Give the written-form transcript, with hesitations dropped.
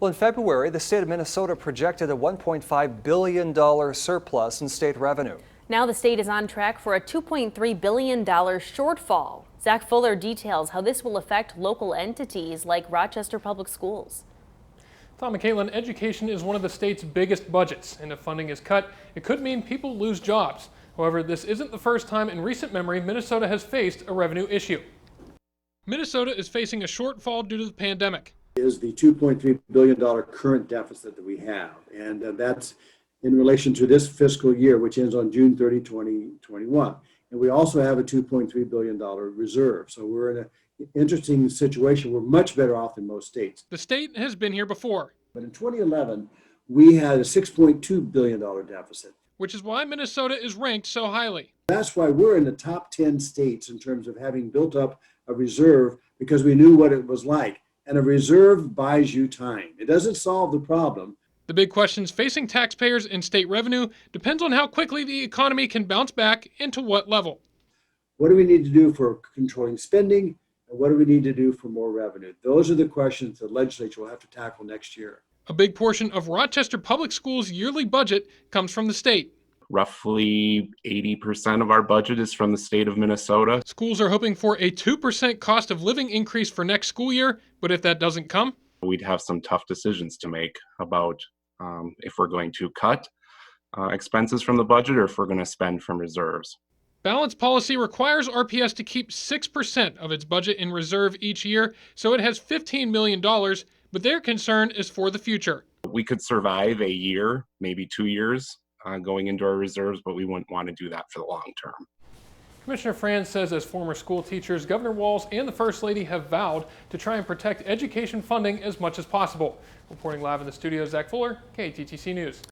Well, in February, the state of Minnesota projected a $1.5 billion surplus in state revenue. Now the state is on track for a $2.3 billion shortfall. Zach Fuller details how this will affect local entities like Rochester Public Schools. Tom and Caitlin, education is one of the state's biggest budgets, and if funding is cut, it could mean people lose jobs. However, this isn't the first time in recent memory Minnesota has faced a revenue issue. Minnesota is facing a shortfall due to the pandemic. Is the $2.3 billion current deficit that we have, and that's in relation to this fiscal year, which ends on June 30, 2021. And we also have a $2.3 billion reserve. So we're in an interesting situation. We're much better off than most states. The state has been here before. But in 2011, we had a $6.2 billion deficit. Which is why Minnesota is ranked so highly. That's why we're in the top 10 states in terms of having built up a reserve, because we knew what it was like. And a reserve buys you time. It doesn't solve the problem. The big questions facing taxpayers and state revenue depends on how quickly the economy can bounce back and to what level. What do we need to do for controlling spending? And what do we need to do for more revenue? Those are the questions the legislature will have to tackle next year. A big portion of Rochester Public Schools' yearly budget comes from the state. Roughly 80% of our budget is from the state of Minnesota. Schools are hoping for a 2% cost of living increase for next school year, but if that doesn't come, we'd have some tough decisions to make about if we're going to cut expenses from the budget or if we're going to spend from reserves. Balanced policy requires RPS to keep 6% of its budget in reserve each year, so it has $15 million, but their concern is for the future. We could survive a year, maybe 2 years, going into our reserves, but we wouldn't want to do that for the long term. Commissioner Franz says as former school teachers, Governor Walz and the First Lady have vowed to try and protect education funding as much as possible. Reporting live in the studio, Zach Fuller, KTTC News.